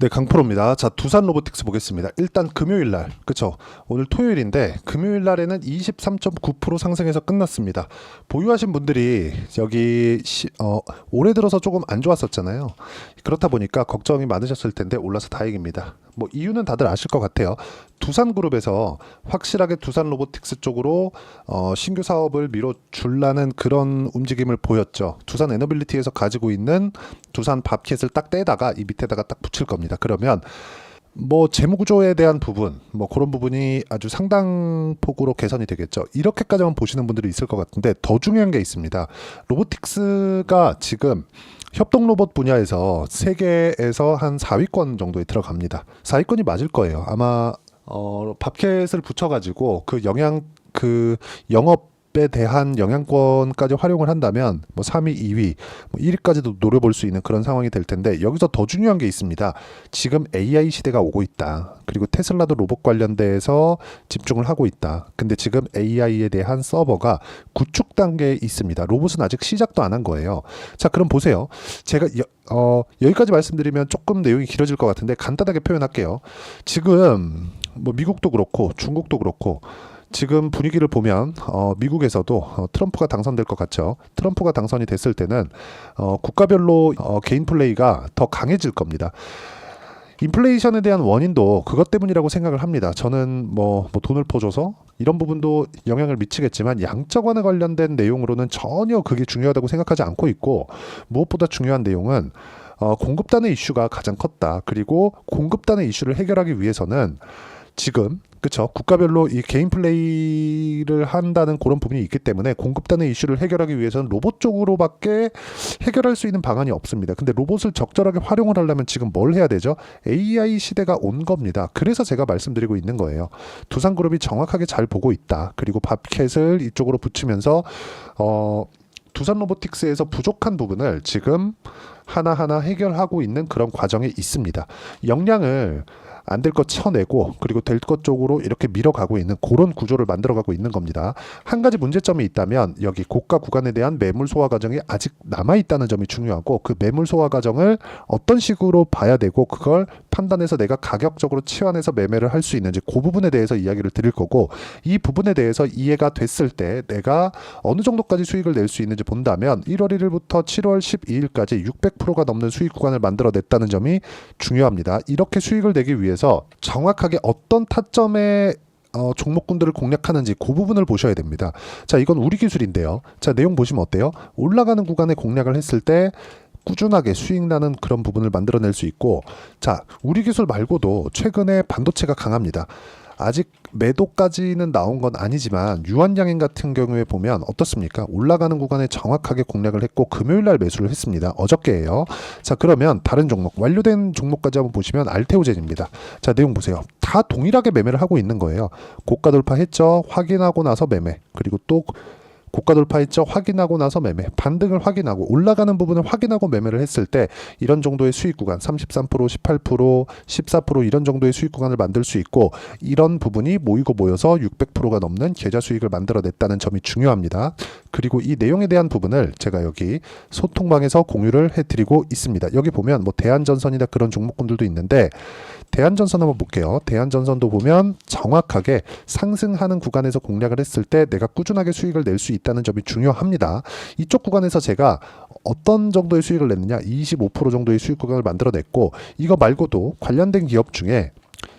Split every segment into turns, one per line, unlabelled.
네, 강프로입니다. 자, 두산 로보틱스 보겠습니다. 일단 금요일 날, 그쵸? 오늘 토요일인데 금요일 날에는 23.9% 상승해서 끝났습니다. 보유하신 분들이 여기 올해 들어서 조금 안 좋았었잖아요. 그렇다 보니까 걱정이 많으셨을 텐데 올라서 다행입니다. 뭐 이유는 다들 아실 것 같아요. 두산그룹에서 확실하게 두산 로보틱스 쪽으로 신규 사업을 밀어줄라는 그런 움직임을 보였죠. 두산 에너빌리티에서 가지고 있는 두산 밥켓을 딱 떼다가 이 밑에다가 딱 붙일 겁니다. 그러면 뭐 재무구조에 대한 부분, 뭐 그런 부분이 아주 상당폭으로 개선이 되겠죠. 이렇게까지만 보시는 분들이 있을 것 같은데 더 중요한 게 있습니다. 로보틱스가 지금 협동 로봇 분야에서 세계에서 한 4위권 정도에 들어갑니다. 4위권이 맞을 거예요. 아마 밥켓을 붙여가지고 그 영업에 대한 영향권까지 활용을 한다면 뭐 3위, 2위, 뭐 1위까지도 노려볼 수 있는 그런 상황이 될 텐데 여기서 더 중요한 게 있습니다. 지금 AI 시대가 오고 있다. 그리고 테슬라도 로봇 관련돼서 집중을 하고 있다. 근데 지금 AI에 대한 서버가 구축 단계에 있습니다. 로봇은 아직 시작도 안 한 거예요. 자, 그럼 보세요. 제가 여기까지 말씀드리면 조금 내용이 길어질 것 같은데 간단하게 표현할게요. 지금 뭐 미국도 그렇고 중국도 그렇고 지금 분위기를 보면 미국에서도 트럼프가 당선될 것 같죠. 트럼프가 당선이 됐을 때는 국가별로 개인 플레이가 더 강해질 겁니다. 인플레이션에 대한 원인도 그것 때문이라고 생각을 합니다. 저는 뭐 돈을 퍼줘서 이런 부분도 영향을 미치겠지만 양적완에 관련된 내용으로는 전혀 그게 중요하다고 생각하지 않고 있고 무엇보다 중요한 내용은 공급단의 이슈가 가장 컸다. 그리고 공급단의 이슈를 해결하기 위해서는 지금 그쵸 국가별로 이 개인 플레이를 한다는 그런 부분이 있기 때문에 공급단의 이슈를 해결하기 위해서는 로봇 쪽으로밖에 해결할 수 있는 방안이 없습니다. 근데 로봇을 적절하게 활용을 하려면 지금 뭘 해야 되죠? AI 시대가 온 겁니다. 그래서 제가 말씀드리고 있는 거예요. 두산그룹이 정확하게 잘 보고 있다. 그리고 밥켓을 이쪽으로 붙이면서 두산 로보틱스에서 부족한 부분을 지금 하나하나 해결하고 있는 그런 과정에 있습니다. 역량을 안 될 것 쳐내고 그리고 될 것 쪽으로 이렇게 밀어가고 있는 그런 구조를 만들어가고 있는 겁니다. 한 가지 문제점이 있다면 여기 고가 구간에 대한 매물 소화 과정이 아직 남아있다는 점이 중요하고 그 매물 소화 과정을 어떤 식으로 봐야 되고 그걸 판단해서 내가 가격적으로 치환해서 매매를 할 수 있는지 그 부분에 대해서 이야기를 드릴 거고 이 부분에 대해서 이해가 됐을 때 내가 어느 정도까지 수익을 낼 수 있는지 본다면 1월 1일부터 7월 12일까지 600%가 넘는 수익 구간을 만들어냈다는 점이 중요합니다. 이렇게 수익을 내기 위해서 정확하게 어떤 타점의 종목군들을 공략하는지 그 부분을 보셔야 됩니다. 자, 이건 우리 기술인데요. 자, 내용 보시면 어때요? 올라가는 구간에 공략을 했을 때 꾸준하게 수익 나는 그런 부분을 만들어낼 수 있고, 자, 우리 기술 말고도 최근에 반도체가 강합니다. 아직 매도까지는 나온 건 아니지만 유한양행 같은 경우에 보면 어떻습니까? 올라가는 구간에 정확하게 공략을 했고 금요일 날 매수를 했습니다. 어저께예요. 자, 그러면 다른 종목, 완료된 종목까지 한번 보시면 알테오젠입니다. 자, 내용 보세요. 다 동일하게 매매를 하고 있는 거예요. 고가 돌파했죠. 확인하고 나서 매매. 그리고 또 고가 돌파했죠. 확인하고 나서 매매. 반등을 확인하고 올라가는 부분을 확인하고 매매를 했을 때 이런 정도의 수익 구간 33%, 18%, 14% 이런 정도의 수익 구간을 만들 수 있고 이런 부분이 모이고 모여서 600%가 넘는 계좌 수익을 만들어냈다는 점이 중요합니다. 그리고 이 내용에 대한 부분을 제가 여기 소통방에서 공유를 해드리고 있습니다. 여기 보면 뭐 대한전선이나 그런 종목군들도 있는데 대한전선 한번 볼게요. 대한전선도 보면 정확하게 상승하는 구간에서 공략을 했을 때 내가 꾸준하게 수익을 낼 수 있다는 점이 중요합니다. 이쪽 구간에서 제가 어떤 정도의 수익을 냈느냐 25% 정도의 수익 구간을 만들어냈고 이거 말고도 관련된 기업 중에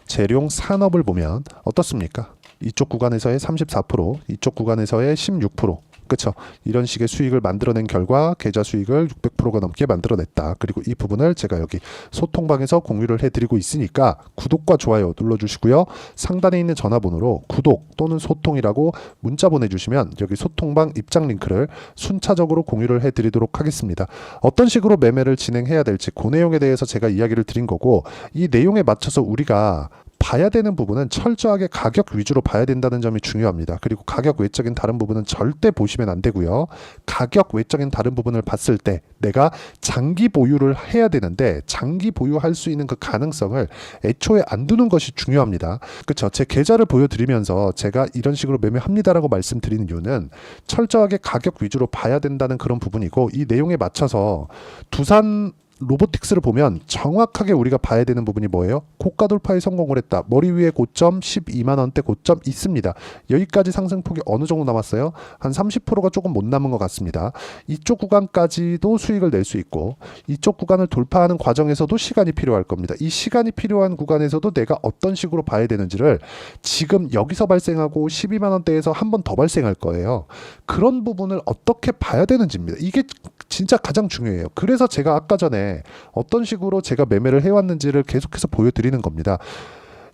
재룡 산업을 보면 어떻습니까? 이쪽 구간에서의 34%, 이쪽 구간에서의 16%. 그렇죠. 이런 식의 수익을 만들어낸 결과 계좌 수익을 600%가 넘게 만들어냈다. 그리고 이 부분을 제가 여기 소통방에서 공유를 해드리고 있으니까 구독과 좋아요 눌러주시고요. 상단에 있는 전화번호로 구독 또는 소통이라고 문자 보내주시면 여기 소통방 입장 링크를 순차적으로 공유를 해드리도록 하겠습니다. 어떤 식으로 매매를 진행해야 될지 그 내용에 대해서 제가 이야기를 드린 거고 이 내용에 맞춰서 우리가 봐야 되는 부분은 철저하게 가격 위주로 봐야 된다는 점이 중요합니다. 그리고 가격 외적인 다른 부분은 절대 보시면 안 되고요. 가격 외적인 다른 부분을 봤을 때 내가 장기 보유를 해야 되는데 장기 보유할 수 있는 그 가능성을 애초에 안 두는 것이 중요합니다. 그렇죠. 제 계좌를 보여드리면서 제가 이런 식으로 매매합니다라고 말씀드리는 이유는 철저하게 가격 위주로 봐야 된다는 그런 부분이고 이 내용에 맞춰서 두산 로보틱스를 보면 정확하게 우리가 봐야 되는 부분이 뭐예요? 고가 돌파에 성공을 했다. 머리 위에 고점 12만 원대 고점 있습니다. 여기까지 상승폭이 어느 정도 남았어요? 한 30%가 조금 못 남은 것 같습니다. 이쪽 구간까지도 수익을 낼 수 있고 이쪽 구간을 돌파하는 과정에서도 시간이 필요할 겁니다. 이 시간이 필요한 구간에서도 내가 어떤 식으로 봐야 되는지를 지금 여기서 발생하고 12만 원대에서 한 번 더 발생할 거예요. 그런 부분을 어떻게 봐야 되는지입니다. 이게 진짜 가장 중요해요. 그래서 제가 아까 전에 어떤 식으로 제가 매매를 해왔는지를 계속해서 보여드리는 겁니다.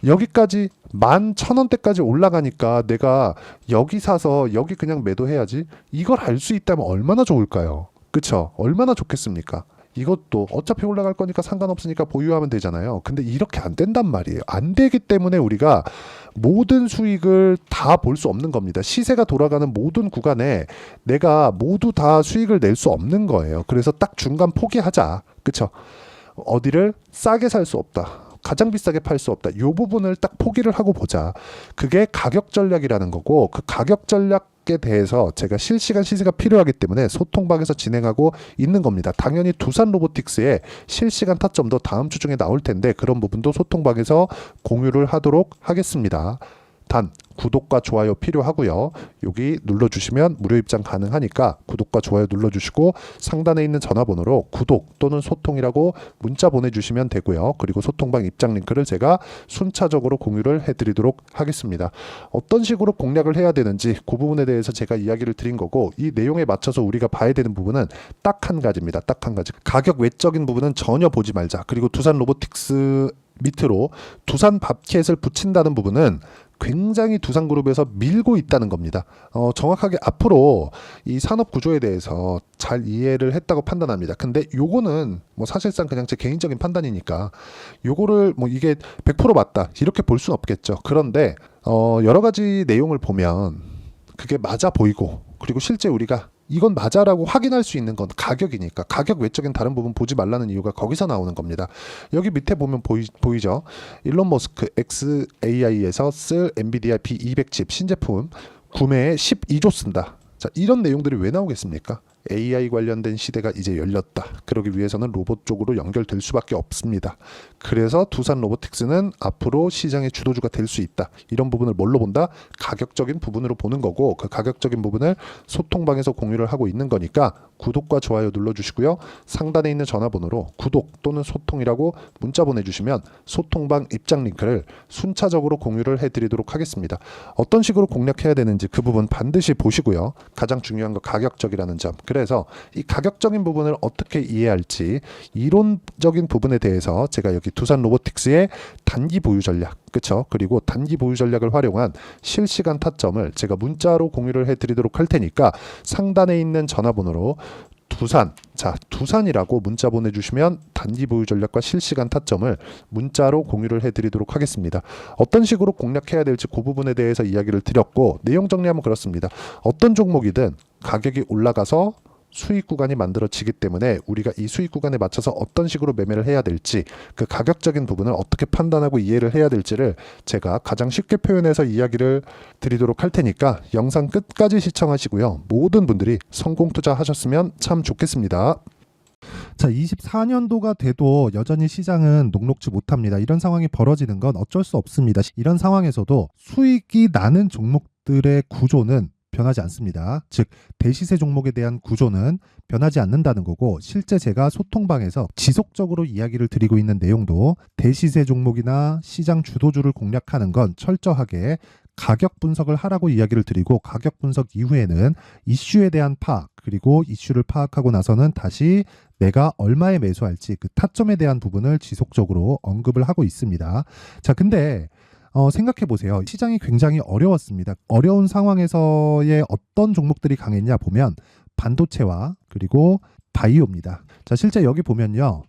여기까지 11,000원대까지 올라가니까 내가 여기 사서 여기 그냥 매도해야지, 이걸 알 수 있다면 얼마나 좋을까요? 그쵸? 얼마나 좋겠습니까? 이것도 어차피 올라갈 거니까 상관없으니까 보유하면 되잖아요. 근데 이렇게 안 된단 말이에요. 안 되기 때문에 우리가 모든 수익을 다 볼 수 없는 겁니다. 시세가 돌아가는 모든 구간에 내가 모두 다 수익을 낼 수 없는 거예요. 그래서 딱 중간 포기하자. 그쵸? 어디를 싸게 살 수 없다. 가장 비싸게 팔 수 없다. 이 부분을 딱 포기를 하고 보자. 그게 가격 전략이라는 거고, 그 가격 전략에 대해서 제가 실시간 시세가 필요하기 때문에 소통방에서 진행하고 있는 겁니다. 당연히 두산 로보틱스의 실시간 타점도 다음 주 중에 나올 텐데 그런 부분도 소통방에서 공유를 하도록 하겠습니다. 단 구독과 좋아요 필요하고요. 여기 눌러주시면 무료 입장 가능하니까 구독과 좋아요 눌러주시고 상단에 있는 전화번호로 구독 또는 소통이라고 문자 보내주시면 되고요. 그리고 소통방 입장 링크를 제가 순차적으로 공유를 해드리도록 하겠습니다. 어떤 식으로 공략을 해야 되는지 그 부분에 대해서 제가 이야기를 드린 거고, 이 내용에 맞춰서 우리가 봐야 되는 부분은 딱 한 가지입니다. 딱 한 가지. 가격 외적인 부분은 전혀 보지 말자. 그리고 두산 로보틱스 밑으로 두산 밥켓을 붙인다는 부분은 굉장히 두산그룹에서 밀고 있다는 겁니다. 정확하게 앞으로 이 산업 구조에 대해서 잘 이해를 했다고 판단합니다. 근데 요거는 뭐 사실상 그냥 제 개인적인 판단이니까 요거를 뭐 이게 100% 맞다 이렇게 볼 수는 없겠죠. 그런데 여러 가지 내용을 보면 그게 맞아 보이고, 그리고 실제 우리가 이건 맞아라고 확인할 수 있는 건 가격이니까 가격 외적인 다른 부분 보지 말라는 이유가 거기서 나오는 겁니다. 여기 밑에 보면 보이죠? 일론 머스크 XAI에서 쓸 엔비디아 B200칩 신제품 구매에 12조 쓴다. 자, 이런 내용들이 왜 나오겠습니까? AI 관련된 시대가 이제 열렸다. 그러기 위해서는 로봇 쪽으로 연결될 수밖에 없습니다. 그래서 두산 로보틱스는 앞으로 시장의 주도주가 될 수 있다. 이런 부분을 뭘로 본다? 가격적인 부분으로 보는 거고, 그 가격적인 부분을 소통방에서 공유를 하고 있는 거니까 구독과 좋아요 눌러주시고요. 상단에 있는 전화번호로 구독 또는 소통이라고 문자 보내주시면 소통방 입장 링크를 순차적으로 공유를 해드리도록 하겠습니다. 어떤 식으로 공략해야 되는지 그 부분 반드시 보시고요. 가장 중요한 거 가격적이라는 점. 그래서 이 가격적인 부분을 어떻게 이해할지 이론적인 부분에 대해서 제가 여기 두산 로보틱스의 단기 보유 전략, 그쵸? 그리고 단기 보유 전략을 활용한 실시간 타점을 제가 문자로 공유를 해드리도록 할 테니까 상단에 있는 전화번호로 두산이라고 문자 보내주시면 단기 보유 전략과 실시간 타점을 문자로 공유를 해드리도록 하겠습니다. 어떤 식으로 공략해야 될지 그 부분에 대해서 이야기를 드렸고, 내용 정리하면 그렇습니다. 어떤 종목이든 가격이 올라가서 수익 구간이 만들어지기 때문에 우리가 이 수익 구간에 맞춰서 어떤 식으로 매매를 해야 될지, 그 가격적인 부분을 어떻게 판단하고 이해를 해야 될지를 제가 가장 쉽게 표현해서 이야기를 드리도록 할 테니까 영상 끝까지 시청하시고요. 모든 분들이 성공 투자하셨으면 참 좋겠습니다. 자, 24년도가 돼도 여전히 시장은 녹록지 못합니다. 이런 상황이 벌어지는 건 어쩔 수 없습니다. 이런 상황에서도 수익이 나는 종목들의 구조는 변하지 않습니다. 즉 대시세 종목에 대한 구조는 변하지 않는다는 거고, 실제 제가 소통방에서 지속적으로 이야기를 드리고 있는 내용도 대시세 종목이나 시장 주도주를 공략하는 건 철저하게 가격 분석을 하라고 이야기를 드리고, 가격 분석 이후에는 이슈에 대한 파악, 그리고 이슈를 파악하고 나서는 다시 내가 얼마에 매수할지 그 타점에 대한 부분을 지속적으로 언급을 하고 있습니다. 자, 근데 생각해 보세요. 시장이 굉장히 어려웠습니다. 어려운 상황에서의 어떤 종목들이 강했냐 보면 반도체와 그리고 바이오입니다. 자, 실제 여기 보면요.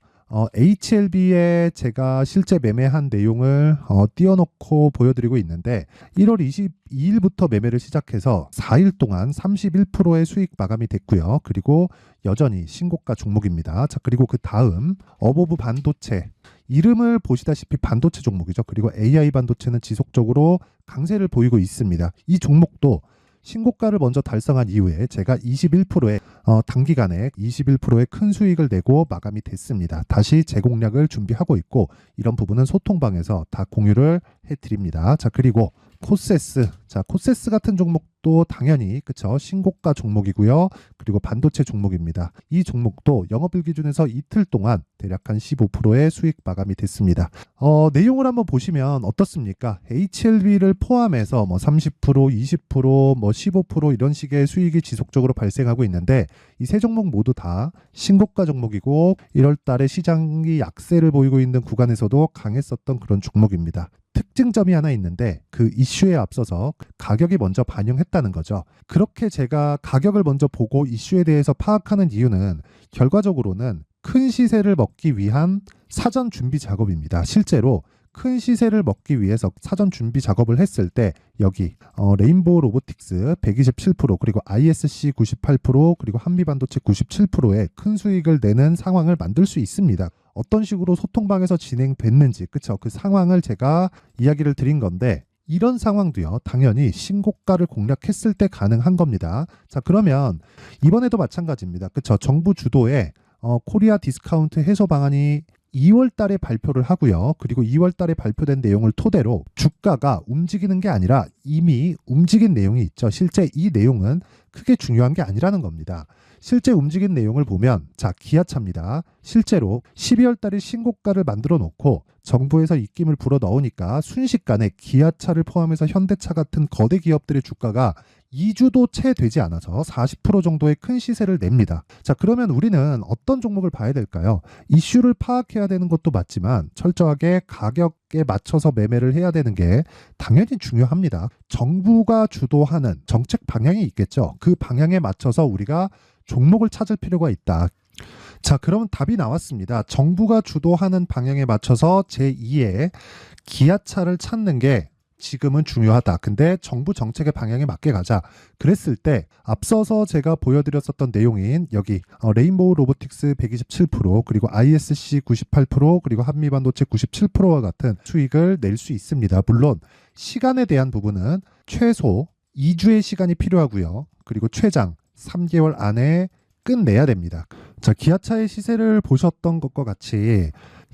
HLB에 제가 실제 매매한 내용을 띄워놓고 보여드리고 있는데 1월 22일부터 매매를 시작해서 4일 동안 31%의 수익 마감이 됐고요. 그리고 여전히 신고가 종목입니다. 자, 그리고 그 다음 어보브 반도체, 이름을 보시다시피 반도체 종목이죠. 그리고 AI 반도체는 지속적으로 강세를 보이고 있습니다. 이 종목도 신고가를 먼저 달성한 이후에 제가 21%의 단기간에 21%의 큰 수익을 내고 마감이 됐습니다. 다시 재공략을 준비하고 있고 이런 부분은 소통방에서 다 공유를 해드립니다. 자, 그리고 코세스. 자, 코세스 같은 종목도 당연히 그쵸, 신고가 종목이고요. 그리고 반도체 종목입니다. 이 종목도 영업일 기준에서 이틀 동안 대략 한 15%의 수익 마감이 됐습니다. 내용을 한번 보시면 어떻습니까? HLB를 포함해서 뭐 30%, 20%, 뭐 15% 이런 식의 수익이 지속적으로 발생하고 있는데 이 세 종목 모두 다 신고가 종목이고 1월 달에 시장이 약세를 보이고 있는 구간에서도 강했었던 그런 종목입니다. 특징점이 하나 있는데 그 이슈에 앞서서 가격이 먼저 반영했다는 거죠. 그렇게 제가 가격을 먼저 보고 이슈에 대해서 파악하는 이유는 결과적으로는 큰 시세를 먹기 위한 사전 준비 작업입니다. 실제로 큰 시세를 먹기 위해서 사전 준비 작업을 했을 때 여기 레인보우 로보틱스 127% 그리고 ISC 98% 그리고 한미반도체 97%의 큰 수익을 내는 상황을 만들 수 있습니다. 어떤 식으로 소통방에서 진행됐는지 그쵸? 그 상황을 제가 이야기를 드린 건데 이런 상황도요 당연히 신고가를 공략했을 때 가능한 겁니다. 자, 그러면 이번에도 마찬가지입니다. 그쵸? 정부 주도의 코리아 디스카운트 해소 방안이 2월 달에 발표를 하고요. 그리고 2월 달에 발표된 내용을 토대로 주가가 움직이는 게 아니라 이미 움직인 내용이 있죠. 실제 이 내용은 크게 중요한 게 아니라는 겁니다. 실제 움직인 내용을 보면 자, 기아차입니다. 실제로 12월 달에 신고가를 만들어 놓고 정부에서 입김을 불어 넣으니까 순식간에 기아차를 포함해서 현대차 같은 거대 기업들의 주가가 2주도 채 되지 않아서 40% 정도의 큰 시세를 냅니다. 자, 그러면 우리는 어떤 종목을 봐야 될까요? 이슈를 파악해야 되는 것도 맞지만 철저하게 가격에 맞춰서 매매를 해야 되는 게 당연히 중요합니다. 정부가 주도하는 정책 방향이 있겠죠. 그 방향에 맞춰서 우리가 종목을 찾을 필요가 있다. 자, 그러면 답이 나왔습니다. 정부가 주도하는 방향에 맞춰서 제2의 기아차를 찾는 게 지금은 중요하다. 근데 정부 정책의 방향에 맞게 가자. 그랬을 때 앞서서 제가 보여드렸었던 내용인 여기 레인보우 로보틱스 127% 그리고 ISC 98% 그리고 한미반도체 97%와 같은 수익을 낼 수 있습니다. 물론 시간에 대한 부분은 최소 2주의 시간이 필요하고요. 그리고 최장 3개월 안에 끝내야 됩니다. 자, 기아차의 시세를 보셨던 것과 같이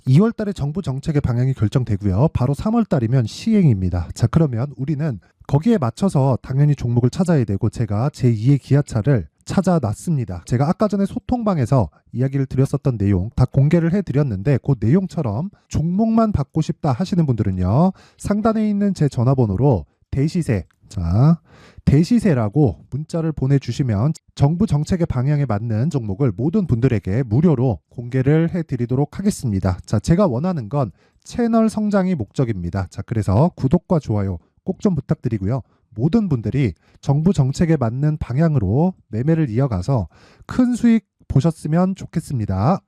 2월 달에 정부 정책의 방향이 결정되고요. 바로 3월 달이면 시행입니다. 자, 그러면 우리는 거기에 맞춰서 당연히 종목을 찾아야 되고 제가 제2의 기아차를 찾아놨습니다. 제가 아까 전에 소통방에서 이야기를 드렸었던 내용 다 공개를 해드렸는데 그 내용처럼 종목만 받고 싶다 하시는 분들은요. 상단에 있는 제 전화번호로 대시세, 자, 대시세라고 문자를 보내주시면 정부 정책의 방향에 맞는 종목을 모든 분들에게 무료로 공개를 해드리도록 하겠습니다. 자, 제가 원하는 건 채널 성장이 목적입니다. 자, 그래서 구독과 좋아요 꼭 좀 부탁드리고요. 모든 분들이 정부 정책에 맞는 방향으로 매매를 이어가서 큰 수익 보셨으면 좋겠습니다.